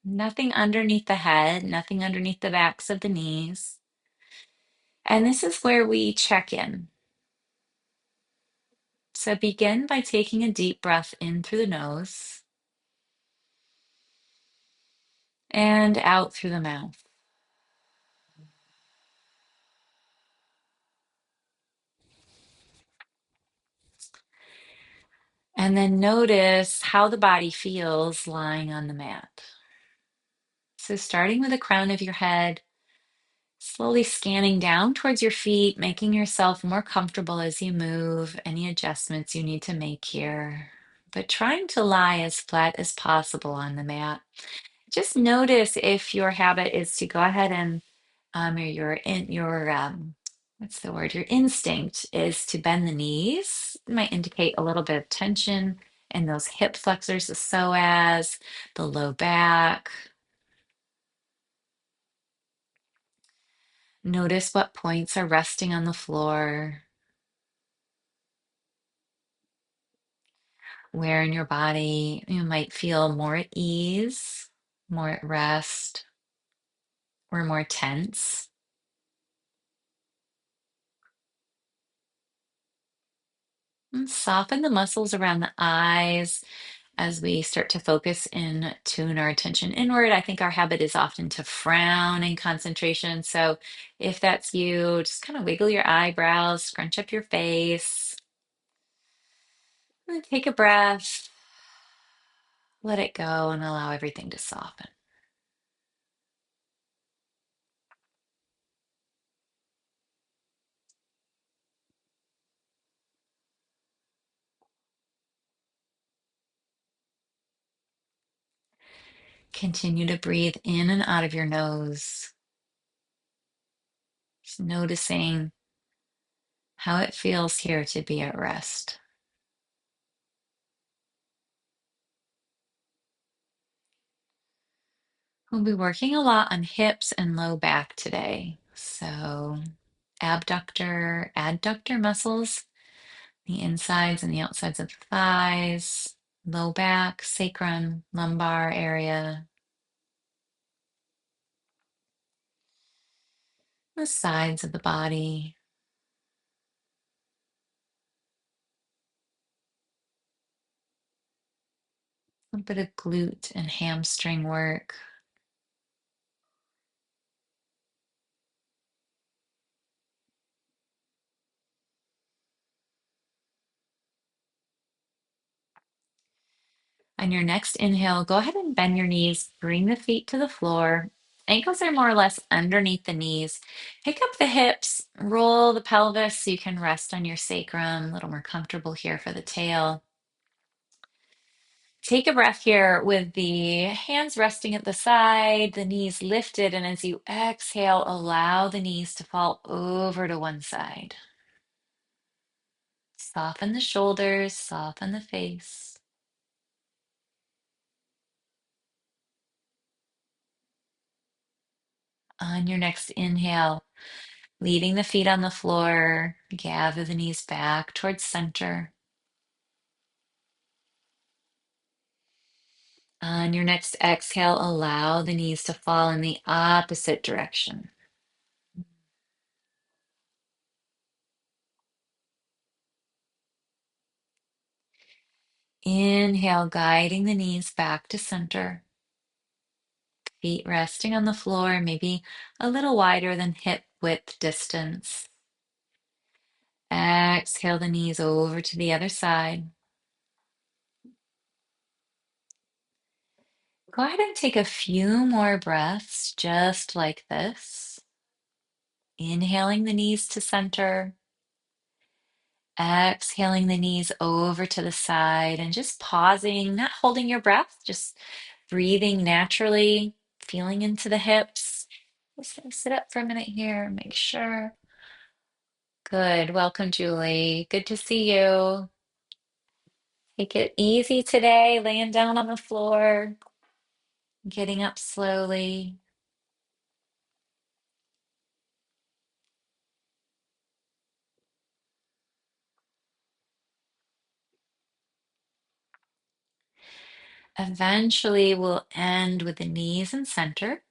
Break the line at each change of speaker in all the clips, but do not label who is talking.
Nothing underneath the head, nothing underneath the backs of the knees. And this is where we check in. So begin by taking a deep breath in through the nose and out through the mouth. And then notice how the body feels lying on the mat. So starting with the crown of your head, slowly scanning down towards your feet, making yourself more comfortable as you move, any adjustments you need to make here. But trying to lie as flat as possible on the mat. Just notice if your habit is to go ahead and or what's the word? Your instinct is to bend the knees. It might indicate a little bit of tension in those hip flexors, the psoas, the low back. Notice what points are resting on the floor, where in your body you might feel more at ease, more at rest, or more tense. And soften the muscles around the eyes as we start to focus and tune our attention inward. I think our habit is often to frown in concentration. So if that's you, just kind of wiggle your eyebrows, scrunch up your face, and then take a breath, let it go, and allow everything to soften. Continue to breathe in and out of your nose, just noticing how it feels here to be at rest. We'll be working a lot on hips and low back today. So, abductor, adductor muscles, the insides and the outsides of the thighs, low back, sacrum, lumbar area, the sides of the body. A bit of glute and hamstring work. On your next inhale, go ahead and bend your knees, bring the feet to the floor. Ankles are more or less underneath the knees. Pick up the hips, roll the pelvis so you can rest on your sacrum, a little more comfortable here for the tail. Take a breath here with the hands resting at the side, the knees lifted, and as you exhale, allow the knees to fall over to one side. Soften the shoulders, soften the face. On your next inhale, leaving the feet on the floor, gather the knees back towards center. On your next exhale, allow the knees to fall in the opposite direction. Inhale, guiding the knees back to center. Feet resting on the floor, maybe a little wider than hip width distance. Exhale the knees over to the other side. Go ahead and take a few more breaths just like this. Inhaling the knees to center. Exhaling the knees over to the side and just pausing, not holding your breath, just breathing naturally, feeling into the hips. Just gonna sit up for a minute here, make sure. Good. Welcome, Julie. Good to see you. Take it easy today, laying down on the floor, getting up slowly. Eventually, we'll end with the knees in center.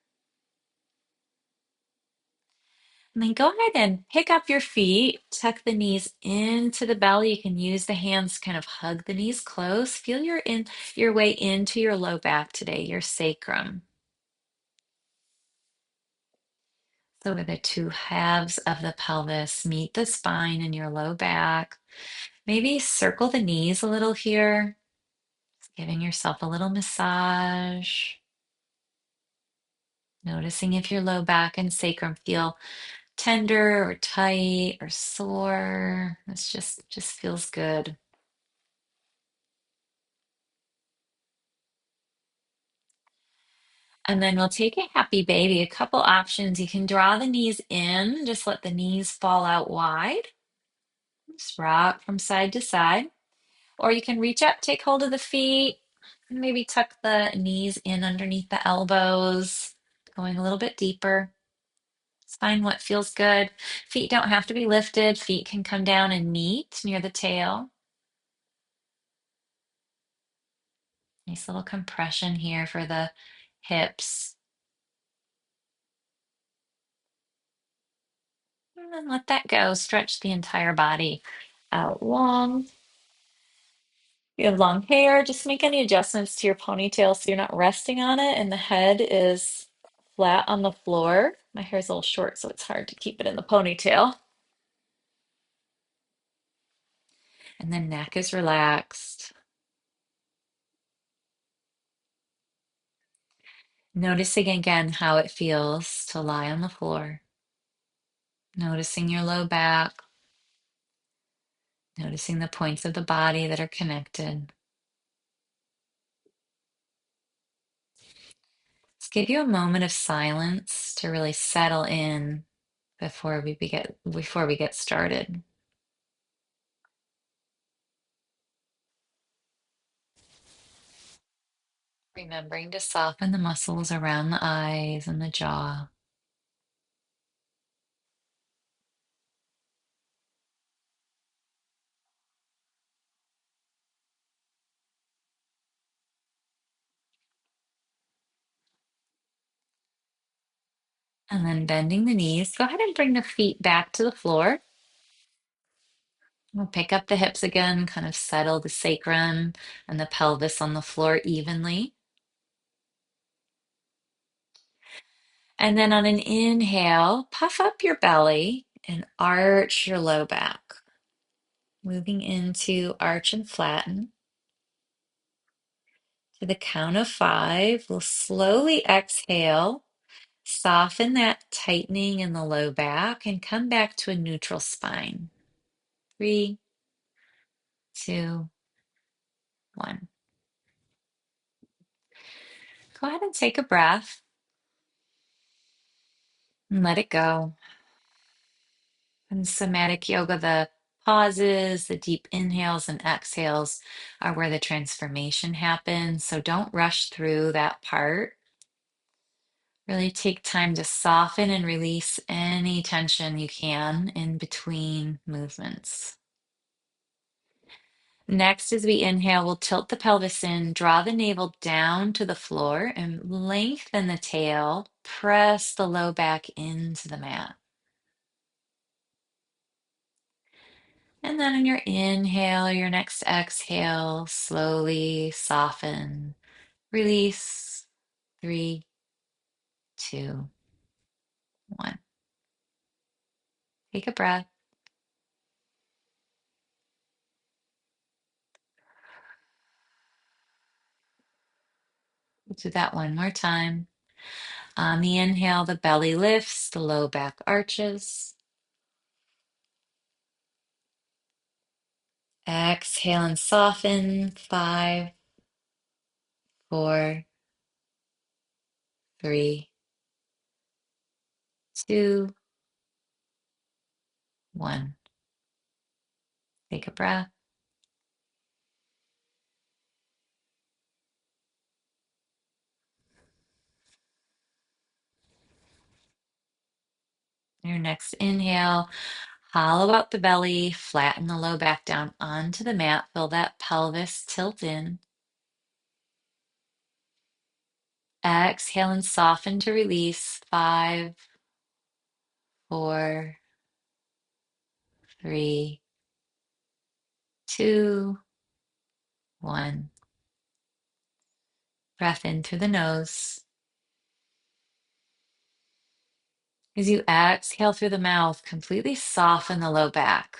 And then go ahead and pick up your feet, tuck the knees into the belly. You can use the hands to kind of hug the knees close. Feel your way into your low back today, your sacrum. So where the two halves of the pelvis meet the spine and your low back. Maybe circle the knees a little here, giving yourself a little massage. Noticing if your low back and sacrum feel tender or tight or sore. This just feels good. And then we'll take a happy baby. A couple options. You can draw the knees in, just let the knees fall out wide. Just rock from side to side. Or you can reach up, take hold of the feet, and maybe tuck the knees in underneath the elbows, going a little bit deeper. Just find what feels good. Feet don't have to be lifted. Feet can come down and meet near the tail. Nice little compression here for the hips. And then let that go. Stretch the entire body out long. If you have long hair, just make any adjustments to your ponytail so you're not resting on it and the head is flat on the floor. My hair's a little short, so it's hard to keep it in the ponytail. And the neck is relaxed. Noticing again how it feels to lie on the floor. Noticing your low back. Noticing the points of the body that are connected. Let's give you a moment of silence to really settle in before we get started. Remembering to soften the muscles around the eyes and the jaw. And then bending the knees. Go ahead and bring the feet back to the floor. We'll pick up the hips again, kind of settle the sacrum and the pelvis on the floor evenly. And then on an inhale, puff up your belly and arch your low back. Moving into arch and flatten. To the count of 5, we'll slowly exhale, soften that tightening in the low back, and come back to a neutral spine. 3, 2, 1. Go ahead and take a breath and let it go. In somatic yoga, the pauses, the deep inhales and exhales are where the transformation happens. So don't rush through that part. Really take time to soften and release any tension you can in between movements. Next, as we inhale, we'll tilt the pelvis in, draw the navel down to the floor, and lengthen the tail. Press the low back into the mat. And then on your inhale, your next exhale, slowly soften, release. 3, 2, 1. Take a breath. We'll do that one more time. On the inhale, the belly lifts, the low back arches. Exhale and soften. 5, 4, 3, 2, 1. Take a breath. Your next inhale, hollow out the belly, flatten the low back down onto the mat, feel that pelvis tilt in. Exhale and soften to release. 5, 4, 3, 2, 1. Breath in through the nose. As you exhale through the mouth, completely soften the low back.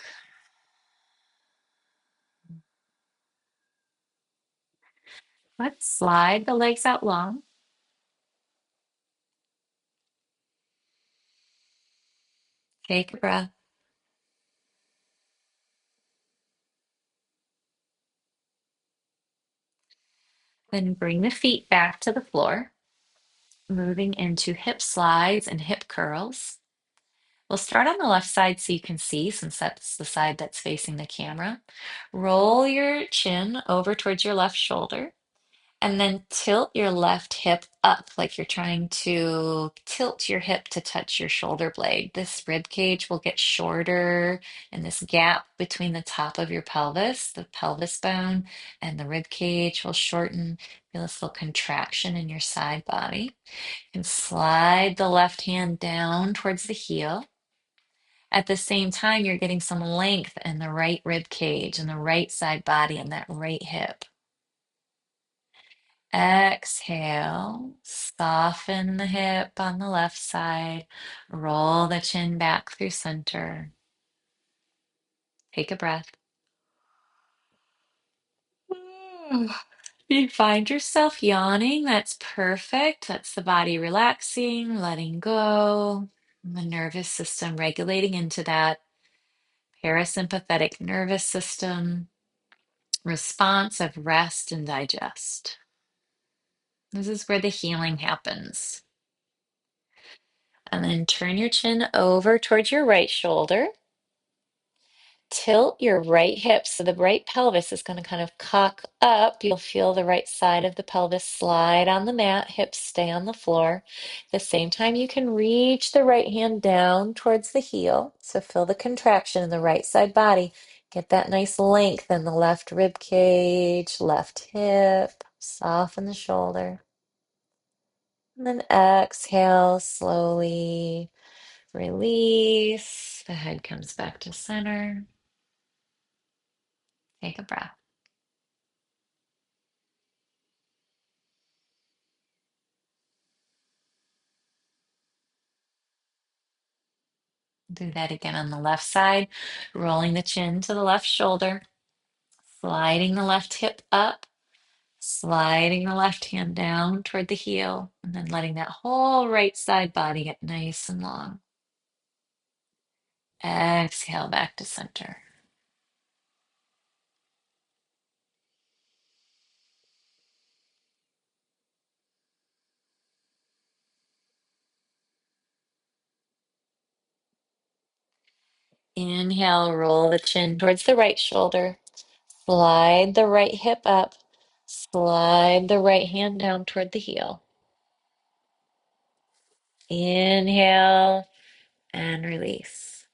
Let's slide the legs out long. Take a breath. Then bring the feet back to the floor, moving into hip slides and hip curls. We'll start on the left side so you can see, since that's the side that's facing the camera. Roll your chin over towards your left shoulder. And then tilt your left hip up like you're trying to tilt your hip to touch your shoulder blade. This rib cage will get shorter, and this gap between the top of your pelvis, the pelvis bone, and the rib cage will shorten. Feel this little contraction in your side body. And slide the left hand down towards the heel. At the same time, you're getting some length in the right rib cage and the right side body and that right hip. Exhale, soften the hip on the left side, roll the chin back through center. Take a breath. You find yourself yawning, that's perfect. That's the body relaxing, letting go, the nervous system regulating into that parasympathetic nervous system response of rest and digest. This is where the healing happens. And then turn your chin over towards your right shoulder. Tilt your right hip so the right pelvis is going to kind of cock up. You'll feel the right side of the pelvis slide on the mat, hips stay on the floor. At the same time, you can reach the right hand down towards the heel. So feel the contraction in the right side body. Get that nice length in the left rib cage, left hip. Soften the shoulder. And then exhale slowly. Release. The head comes back to center. Take a breath. Do that again on the left side, rolling the chin to the left shoulder, sliding the left hip up, sliding the left hand down toward the heel, and then letting that whole right side body get nice and long. Exhale back to center. Inhale, roll the chin towards the right shoulder, slide the right hip up, slide the right hand down toward the heel. Inhale and release.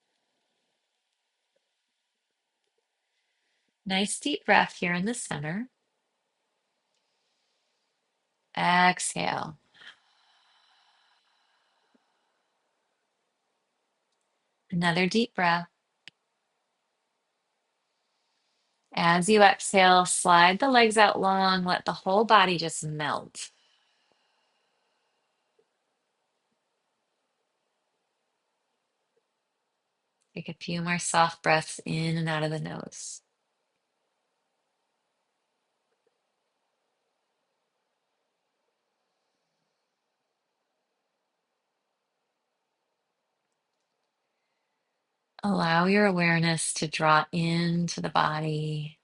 Nice deep breath here in the center. Exhale. Another deep breath. As you exhale, slide the legs out long, let the whole body just melt. Take a few more soft breaths in and out of the nose. Allow your awareness to draw into the body,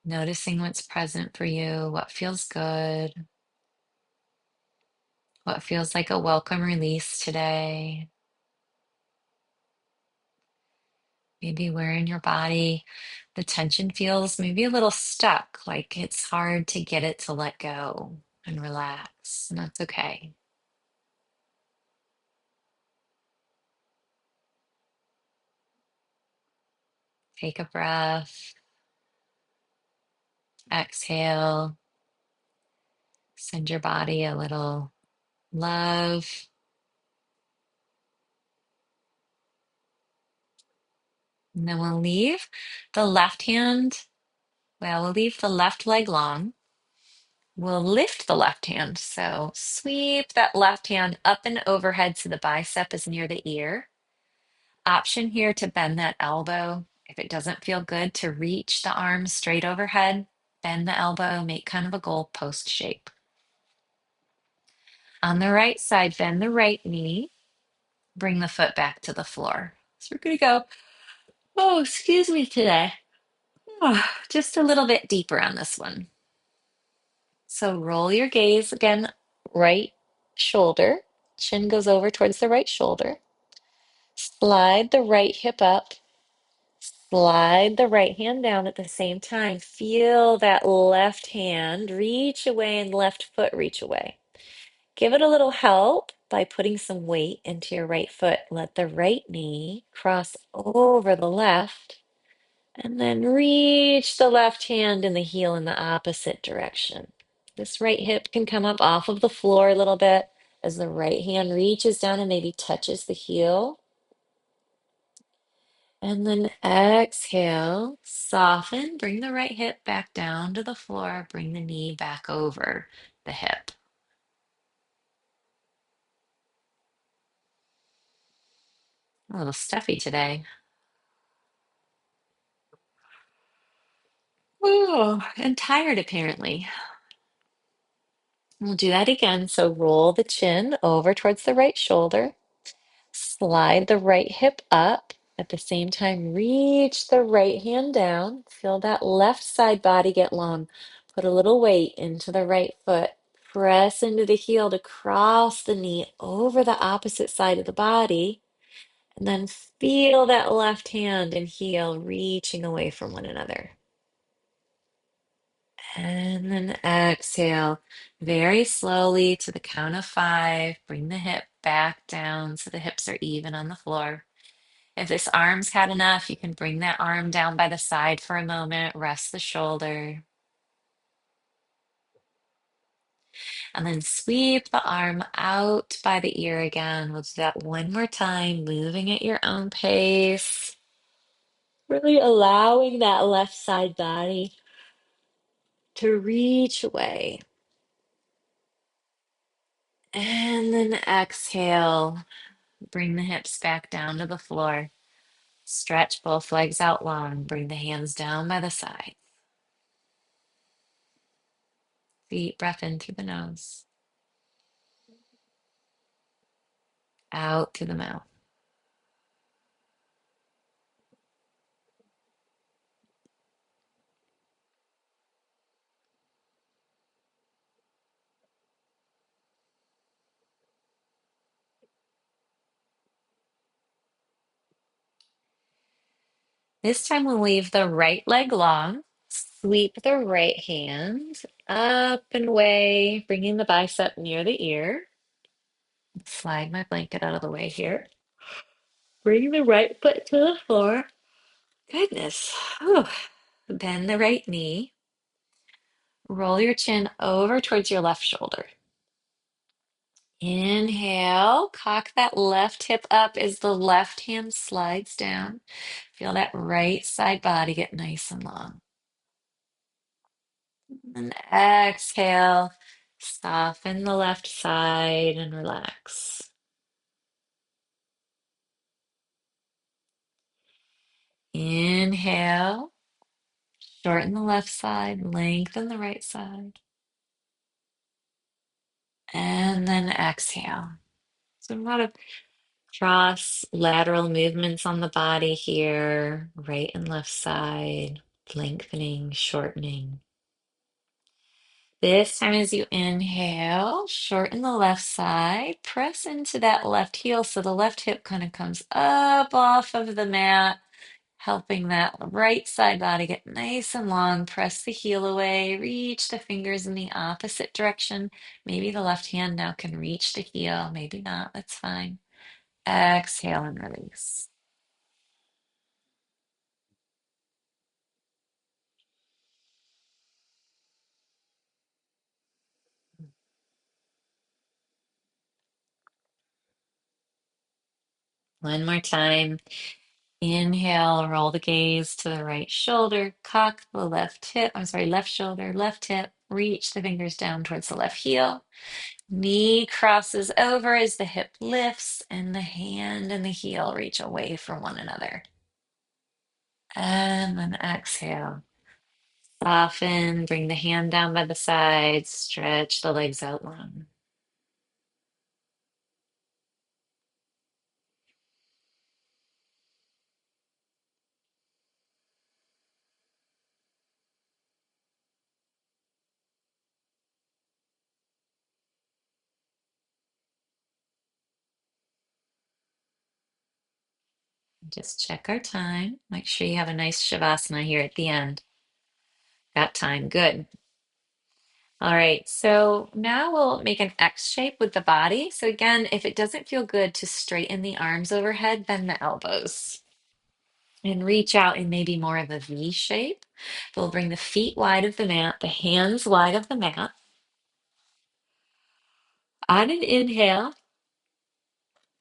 noticing what's present for you, what feels good, what feels like a welcome release today. Maybe where in your body the tension feels maybe a little stuck, like it's hard to get it to let go and relax, and that's okay. Take a breath. Exhale, send your body a little love. And then we'll leave the left hand, we'll leave the left leg long. We'll lift the left hand. So sweep that left hand up and overhead so the bicep is near the ear. Option here to bend that elbow. If it doesn't feel good to reach the arm straight overhead, bend the elbow, make kind of a goalpost shape. On the right side, bend the right knee, bring the foot back to the floor. So we're going to go, oh, excuse me today. Oh, just a little bit deeper on this one. So roll your gaze again, right shoulder, chin goes over towards the right shoulder. Slide the right hip up, slide the right hand down at the same time. Feel that left hand reach away and left foot reach away. Give it a little help by putting some weight into your right foot. Let the right knee cross over the left, and then reach the left hand and the heel in the opposite direction. This right hip can come up off of the floor a little bit as the right hand reaches down and maybe touches the heel. And then exhale, soften, bring the right hip back down to the floor, bring the knee back over the hip. A little stuffy today. Oh, and tired apparently. We'll do that again. So roll the chin over towards the right shoulder. Slide the right hip up. At the same time, reach the right hand down. Feel that left side body get long. Put a little weight into the right foot. Press into the heel to cross the knee over the opposite side of the body. And then feel that left hand and heel reaching away from one another. And then exhale very slowly to the count of 5. Bring the hip back down so the hips are even on the floor. If this arm's had enough, you can bring that arm down by the side for a moment, rest the shoulder, and then sweep the arm out by the ear again. We'll do that one more time, moving at your own pace, really allowing that left side body to reach away. And then exhale, bring the hips back down to the floor. Stretch both legs out long, bring the hands down by the side. Deep breath in through the nose, out through the mouth. This time we'll leave the right leg long. Sweep the right hand up and away, bringing the bicep near the ear. Slide my blanket out of the way here. Bring the right foot to the floor. Goodness. Whew. Bend the right knee. Roll your chin over towards your left shoulder. Inhale, cock that left hip up as the left hand slides down. Feel that right side body get nice and long. And exhale, soften the left side and relax. Inhale, shorten the left side, lengthen the right side. And then exhale. So a lot of cross lateral movements on the body here, right and left side, lengthening, shortening. This time as you inhale, shorten the left side, press into that left heel so the left hip kind of comes up off of the mat, helping that right side body get nice and long. Press the heel away, reach the fingers in the opposite direction. Maybe the left hand now can reach the heel, maybe not, that's fine. Exhale and release. One more time. Inhale, roll the gaze to the right shoulder, cock the left hip. I'm sorry, left shoulder, left hip. Reach the fingers down towards the left heel. Knee crosses over as the hip lifts, and the hand and the heel reach away from one another. And then exhale. Soften, bring the hand down by the side, stretch the legs out long. Just check our time. Make sure you have a nice Shavasana here at the end. Got time. Good. All right. So now we'll make an X shape with the body. So again, if it doesn't feel good to straighten the arms overhead, bend the elbows and reach out in maybe more of a V shape. We'll bring the feet wide of the mat, the hands wide of the mat. On an inhale,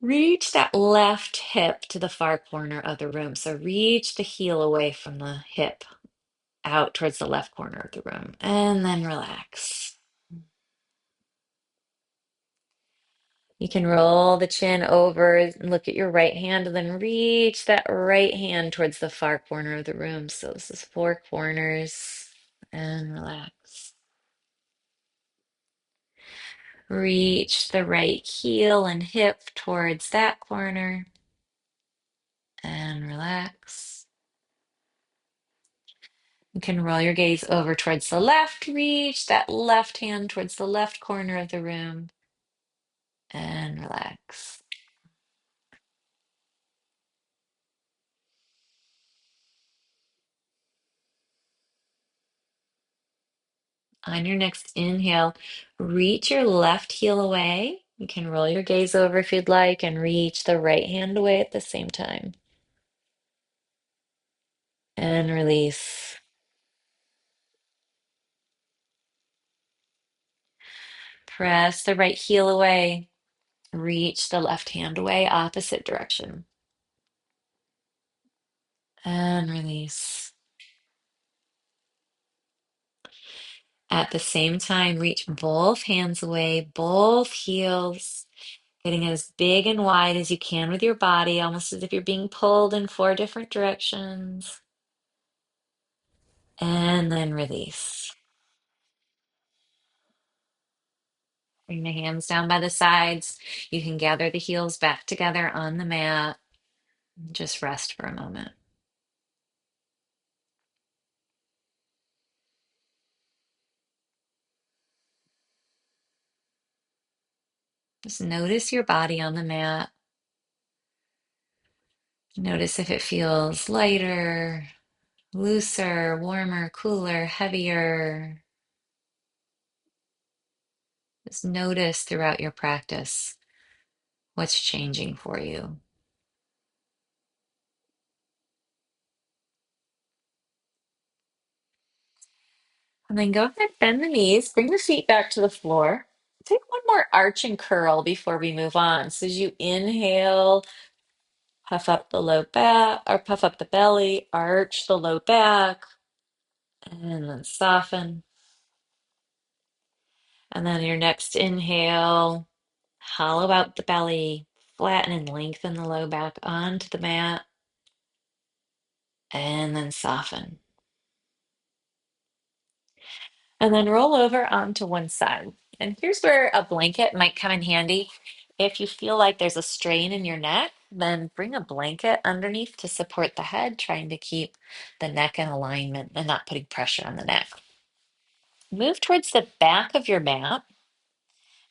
reach that left hip to the far corner of the room. So reach the heel away from the hip out towards the left corner of the room, and then relax. You can roll the chin over and look at your right hand, and then reach that right hand towards the far corner of the room. So this is four corners, and relax. Reach the right heel and hip towards that corner, and relax. You can roll your gaze over towards the left, reach that left hand towards the left corner of the room, and relax. On your next inhale, reach your left heel away. You can roll your gaze over if you'd like and reach the right hand away at the same time. And release. Press the right heel away. Reach the left hand away, opposite direction. And release. At the same time, reach both hands away, both heels, getting as big and wide as you can with your body, almost as if you're being pulled in four different directions. And then release. Bring the hands down by the sides. You can gather the heels back together on the mat. Just rest for a moment. Just notice your body on the mat. Notice if it feels lighter, looser, warmer, cooler, heavier. Just notice throughout your practice what's changing for you. And then go ahead, bend the knees, bring the feet back to the floor. Take one more arch and curl before we move on. So as you inhale, puff up the low back, or puff up the belly, arch the low back, and then soften. And then your next inhale, hollow out the belly, flatten and lengthen the low back onto the mat, and then soften. And then roll over onto one side. And here's where a blanket might come in handy. If you feel like there's a strain in your neck, then bring a blanket underneath to support the head, trying to keep the neck in alignment and not putting pressure on the neck. Move towards the back of your mat.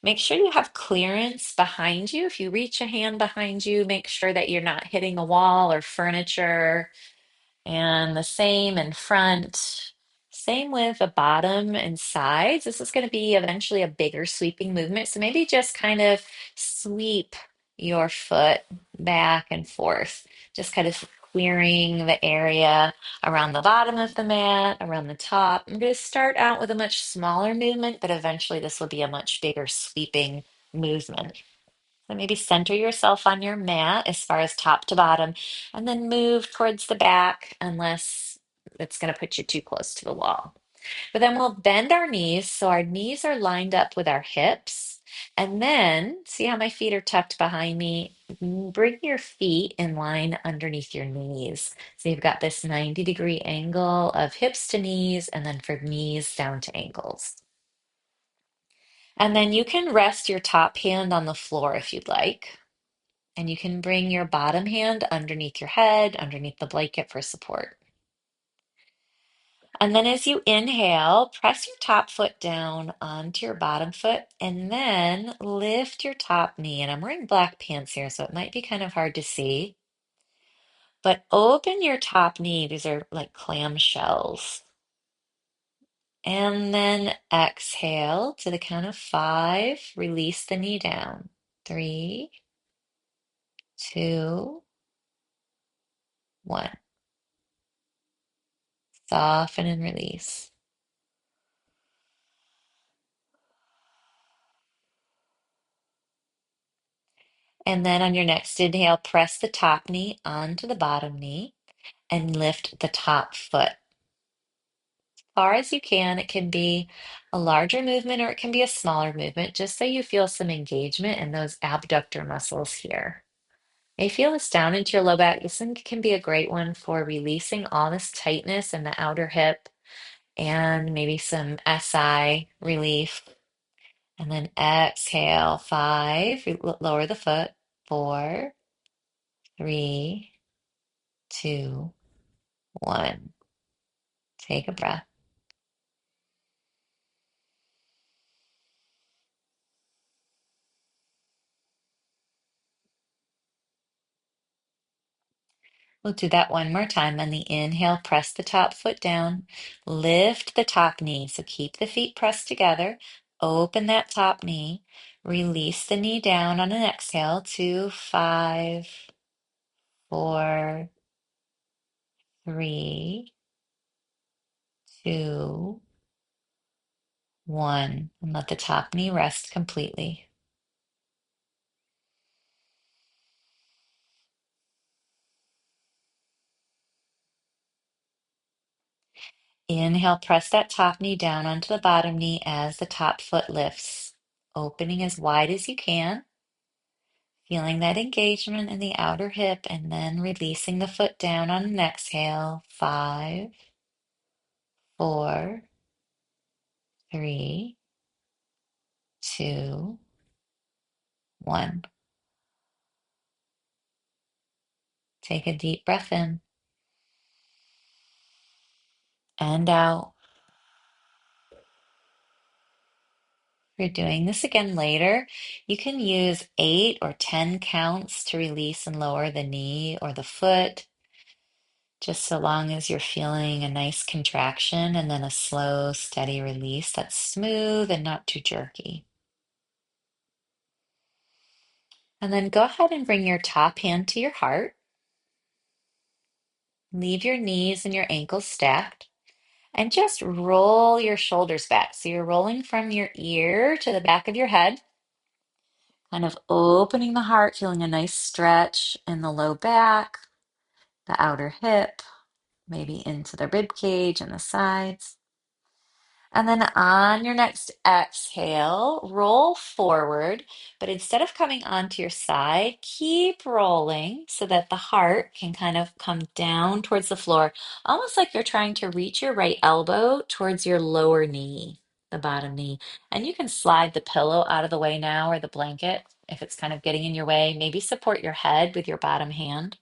Make sure you have clearance behind you. If you reach a hand behind you, make sure that you're not hitting a wall or furniture. And the same in front. Same with the bottom and sides. This is going to be eventually a bigger sweeping movement. So maybe just kind of sweep your foot back and forth, just kind of clearing the area around the bottom of the mat, around the top. I'm going to start out with a much smaller movement, but eventually this will be a much bigger sweeping movement. So maybe center yourself on your mat as far as top to bottom, and then move towards the back unless it's going to put you too close to the wall. But then we'll bend our knees so our knees are lined up with our hips. And then, see how my feet are tucked behind me? Bring your feet in line underneath your knees. So you've got this 90-degree angle of hips to knees, and then from knees down to ankles. And then you can rest your top hand on the floor if you'd like. And you can bring your bottom hand underneath your head, underneath the blanket for support. And then as you inhale, press your top foot down onto your bottom foot and then lift your top knee. And I'm wearing black pants here, so it might be kind of hard to see. But open your top knee. These are like clamshells. And then exhale to the count of 5. Release the knee down. 3, 2, 1. Soften and release. And then on your next inhale, press the top knee onto the bottom knee and lift the top foot. As far as you can, it can be a larger movement or it can be a smaller movement, just so you feel some engagement in those abductor muscles here. You feel this down into your low back. This one can be a great one for releasing all this tightness in the outer hip and maybe some SI relief. And then exhale, 5, lower the foot, 4, 3, 2, 1. Take a breath. We'll do that one more time. On the inhale, press the top foot down, lift the top knee. So keep the feet pressed together, open that top knee, release the knee down on an exhale to 5, 4, 3, 2, 1, and let the top knee rest completely. Inhale, press that top knee down onto the bottom knee as the top foot lifts, opening as wide as you can, feeling that engagement in the outer hip, and then releasing the foot down on an exhale. 5, 4, 3, 2, 1. Take a deep breath in and out. If you're doing this again later, you can use 8 or 10 counts to release and lower the knee or the foot, just so long as you're feeling a nice contraction and then a slow, steady release that's smooth and not too jerky. And then go ahead and bring your top hand to your heart. Leave your knees and your ankles stacked and just roll your shoulders back. So you're rolling from your ear to the back of your head, kind of opening the heart, feeling a nice stretch in the low back, the outer hip, maybe into the rib cage and the sides. And then on your next exhale, roll forward, but instead of coming onto your side, keep rolling so that the heart can kind of come down towards the floor, almost like you're trying to reach your right elbow towards your lower knee, the bottom knee. And you can slide the pillow out of the way now or the blanket if it's kind of getting in your way. Maybe support your head with your bottom hand.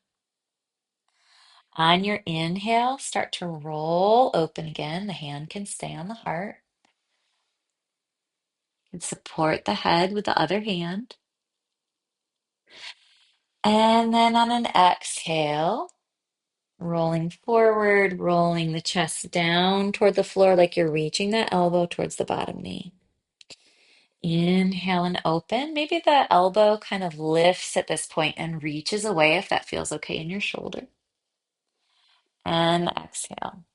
On your inhale, start to roll open again. The hand can stay on the heart. And support the head with the other hand. And then on an exhale, rolling forward, rolling the chest down toward the floor like you're reaching that elbow towards the bottom knee. Inhale and open. Maybe the elbow kind of lifts at this point and reaches away if that feels okay in your shoulder. And exhale.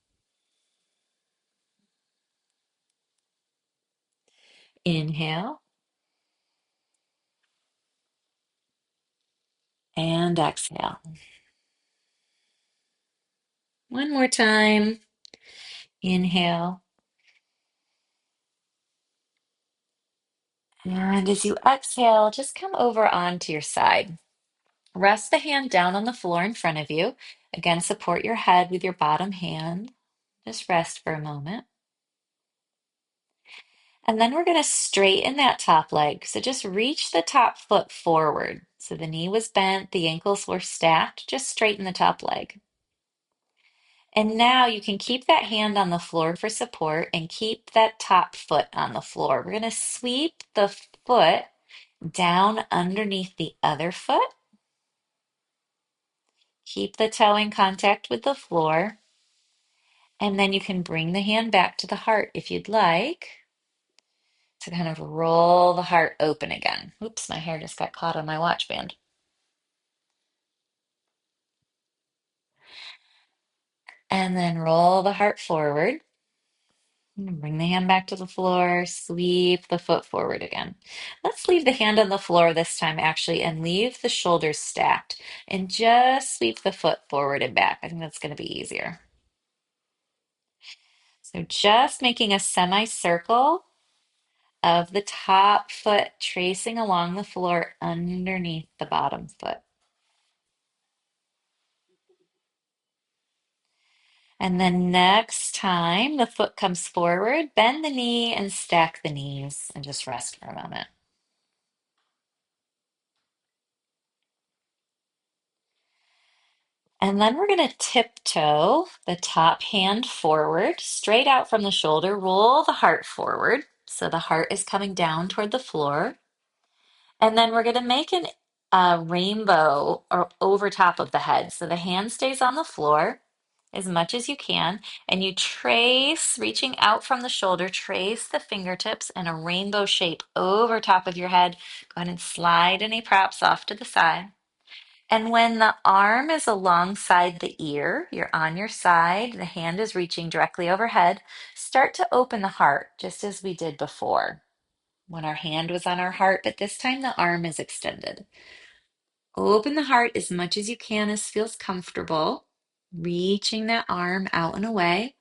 Inhale. And exhale. One more time. Inhale. And as you exhale, just come over onto your side. Rest the hand down on the floor in front of you. Again, support your head with your bottom hand. Just rest for a moment. And then we're going to straighten that top leg. So just reach the top foot forward. So the knee was bent, the ankles were stacked. Just straighten the top leg. And now you can keep that hand on the floor for support and keep that top foot on the floor. We're going to sweep the foot down underneath the other foot. Keep the toe in contact with the floor. And then you can bring the hand back to the heart if you'd like to kind of roll the heart open again. Oops, my hair just got caught on my watch band. And then roll the heart forward. Bring the hand back to the floor, sweep the foot forward again. Let's leave the hand on the floor this time, actually, and leave the shoulders stacked and just sweep the foot forward and back. I think that's going to be easier. So just making a semicircle of the top foot tracing along the floor underneath the bottom foot. And then next time the foot comes forward, bend the knee and stack the knees and just rest for a moment. And then we're going to tiptoe the top hand forward, straight out from the shoulder. Roll the heart forward. So the heart is coming down toward the floor. And then we're going to make an rainbow or over top of the head. So the hand stays on the floor as much as you can. And you trace, reaching out from the shoulder, trace the fingertips in a rainbow shape over top of your head. Go ahead and slide any props off to the side. And when the arm is alongside the ear, you're on your side, the hand is reaching directly overhead, start to open the heart, just as we did before when our hand was on our heart, but this time the arm is extended. Open the heart as much as you can, as feels comfortable, reaching that arm out and away.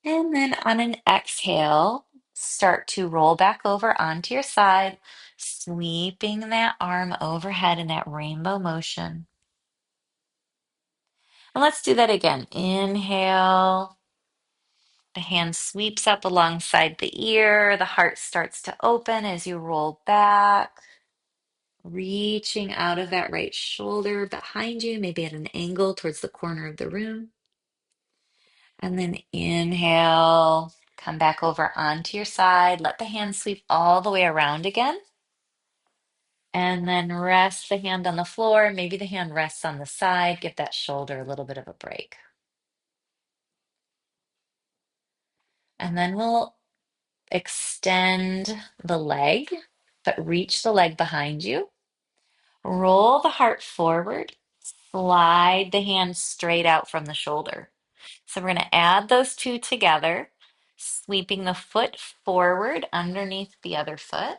And then on an exhale, start to roll back over onto your side, sweeping that arm overhead in that rainbow motion. And let's do that again. Inhale. The hand sweeps up alongside the ear. The heart starts to open as you roll back, reaching out of that right shoulder behind you, maybe at an angle towards the corner of the room. And then inhale, come back over onto your side. Let the hand sweep all the way around again. And then rest the hand on the floor. Maybe the hand rests on the side. Give that shoulder a little bit of a break. And then we'll extend the leg, but reach the leg behind you. Roll the heart forward. Slide the hand straight out from the shoulder. So we're going to add those two together, sweeping the foot forward underneath the other foot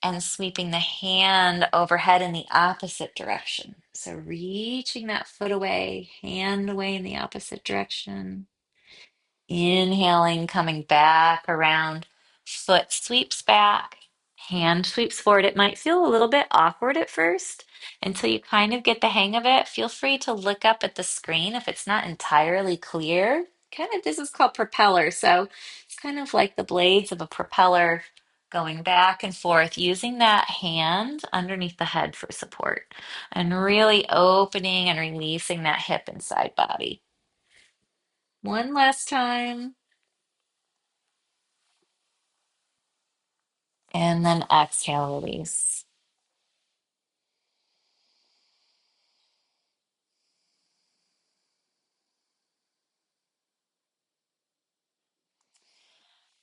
and sweeping the hand overhead in the opposite direction. So reaching that foot away, hand away in the opposite direction. Inhaling, coming back around, foot sweeps back, hand sweeps forward. It might feel a little bit awkward at first until you kind of get the hang of it. Feel free to look up at the screen if it's not entirely clear. Kind of, this is called propeller. So it's kind of like the blades of a propeller going back and forth, using that hand underneath the head for support and really opening and releasing that hip and side body. One last time. And then exhale, release.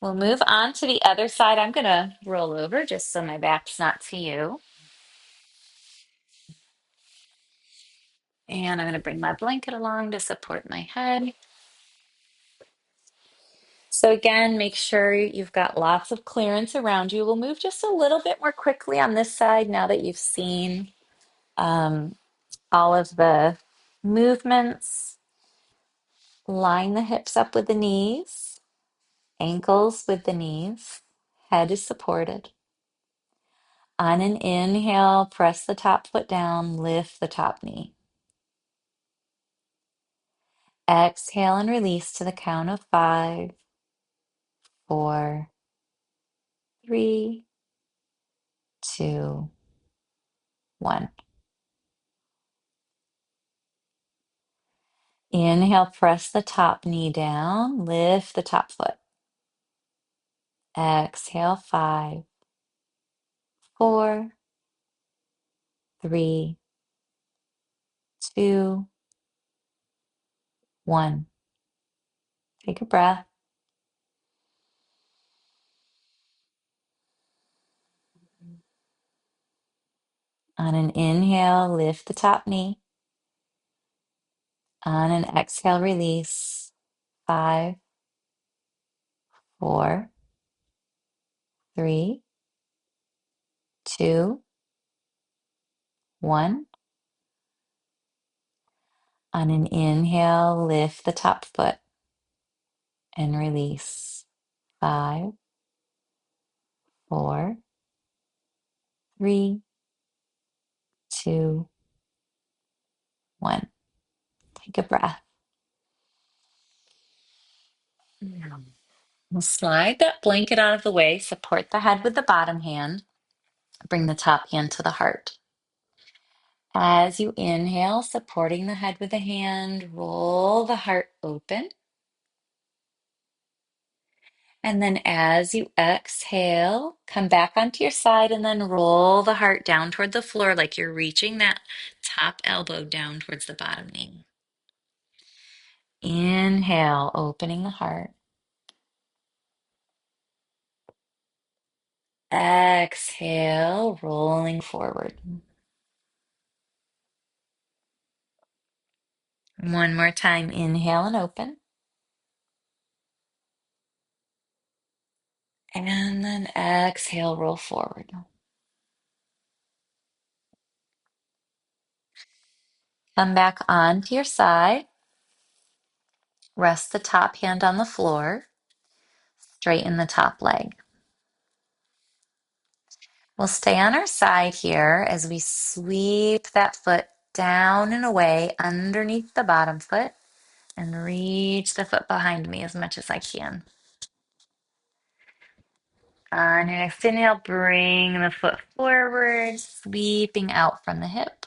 We'll move on to the other side. I'm going to roll over just so my back's not to you. And I'm going to bring my blanket along to support my head. So again, make sure you've got lots of clearance around you. We'll move just a little bit more quickly on this side now that you've seen um, all of the movements. Line the hips up with the knees, ankles with the knees, head is supported. On an inhale, press the top foot down, lift the top knee. Exhale and release to the count of 5, 4, 3, 2, 1. Inhale, press the top knee down, lift the top foot. Exhale, 5, 4, 3, 2, 1. Take a breath. On an inhale, lift the top knee. On an exhale, release. 5, 4, 3, 2, 1. On an inhale, lift the top foot and release. 5, 4, 3, 2, 1. Take a breath. We'll slide that blanket out of the way, support the head with the bottom hand, bring the top hand to the heart. As you inhale, supporting the head with the hand, roll the heart open. And then as you exhale, come back onto your side and then roll the heart down toward the floor like you're reaching that top elbow down towards the bottom knee. Inhale, opening the heart. Exhale, rolling forward. One more time, inhale and open. And then exhale, roll forward. Come back onto your side. Rest the top hand on the floor. Straighten the top leg. We'll stay on our side here as we sweep that foot down and away underneath the bottom foot and reach the foot behind me as much as I can. On your next inhale, bring the foot forward, sweeping out from the hip.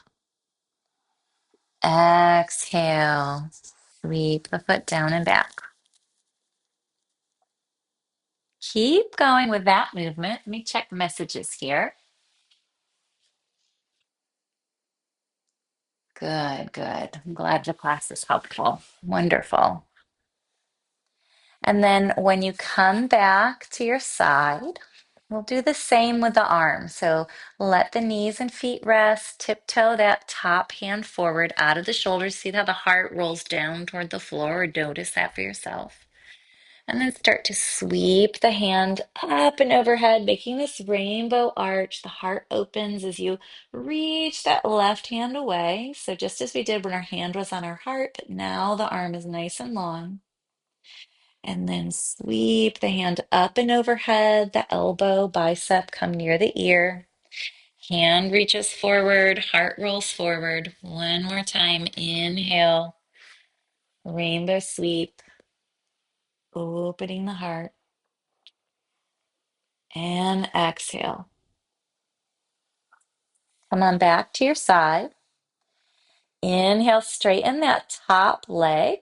Exhale, sweep the foot down and back. Keep going with that movement. Let me check messages here. Good, good. I'm glad the class is helpful. Wonderful. And then when you come back to your side, we'll do the same with the arms. So let the knees and feet rest, tiptoe that top hand forward out of the shoulders. See how the heart rolls down toward the floor, or notice that for yourself. And then start to sweep the hand up and overhead, making this rainbow arch. The heart opens as you reach that left hand away. So just as we did when our hand was on our heart, but now the arm is nice and long. And then sweep the hand up and overhead, the elbow, bicep come near the ear. Hand reaches forward, heart rolls forward. One more time. Inhale, rainbow sweep, opening the heart. And exhale. Come on back to your side. Inhale, straighten that top leg.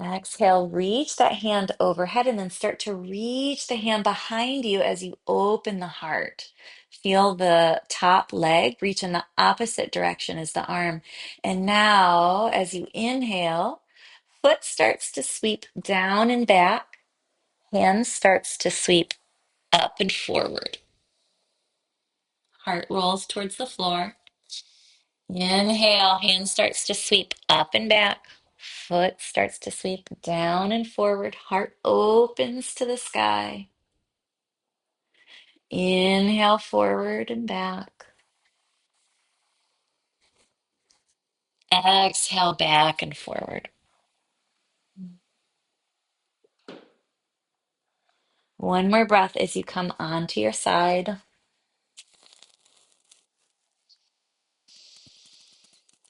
Exhale, reach that hand overhead and then start to reach the hand behind you as you open the heart. Feel the top leg reach in the opposite direction as the arm. And now, as you inhale, foot starts to sweep down and back. Hand starts to sweep up and forward. Heart rolls towards the floor. Inhale, hand starts to sweep up and back. Foot starts to sweep down and forward. Heart opens to the sky. Inhale, forward and back. Exhale back and forward. One more breath as you come onto your side.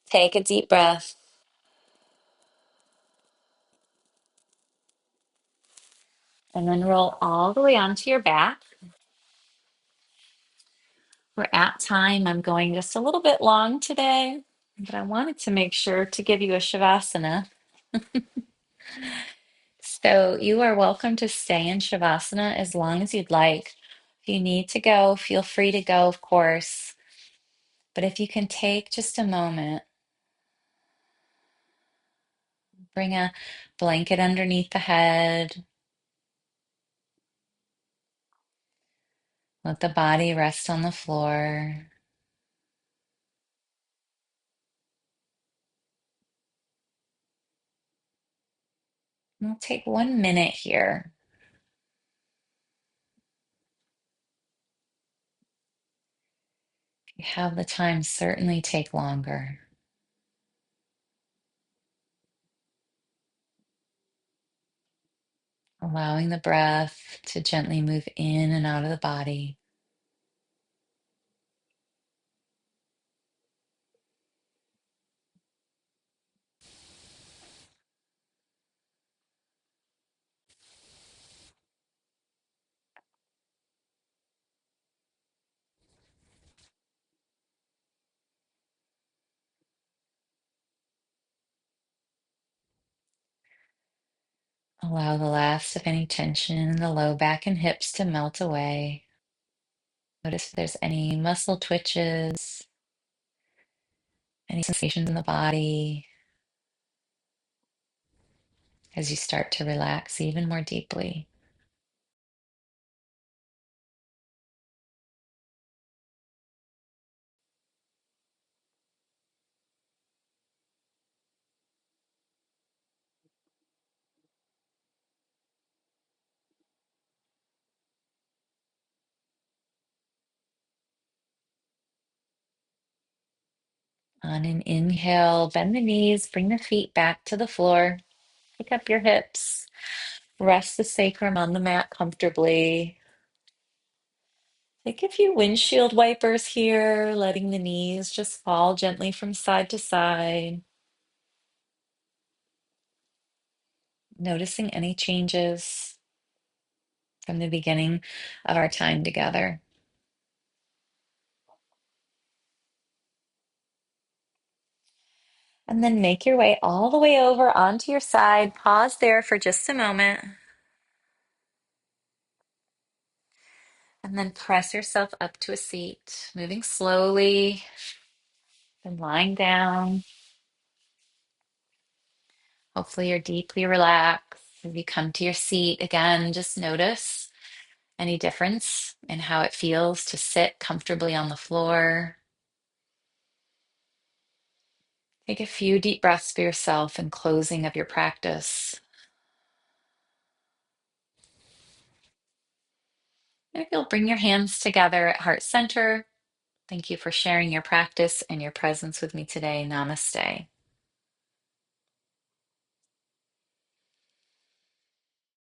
Take a deep breath. And then roll all the way onto your back. We're at time. I'm going just a little bit long today, but I wanted to make sure to give you a Shavasana. So you are welcome to stay in Shavasana as long as you'd like. If you need to go, feel free to go, of course. But if you can take just a moment, bring a blanket underneath the head, let the body rest on the floor. We'll take 1 minute here. If you have the time, certainly take longer. Allowing the breath to gently move in and out of the body. Allow the last of any tension in the low back and hips to melt away. Notice if there's any muscle twitches, any sensations in the body as you start to relax even more deeply. On an inhale, bend the knees, bring the feet back to the floor, pick up your hips, rest the sacrum on the mat comfortably. Take a few windshield wipers here, letting the knees just fall gently from side to side. Noticing any changes from the beginning of our time together. And then make your way all the way over onto your side. Pause there for just a moment. And then press yourself up to a seat, moving slowly, then lying down. Hopefully, you're deeply relaxed. As you come to your seat, again, just notice any difference in how it feels to sit comfortably on the floor. Take a few deep breaths for yourself in closing of your practice. Maybe you'll bring your hands together at heart center. Thank you for sharing your practice and your presence with me today. Namaste.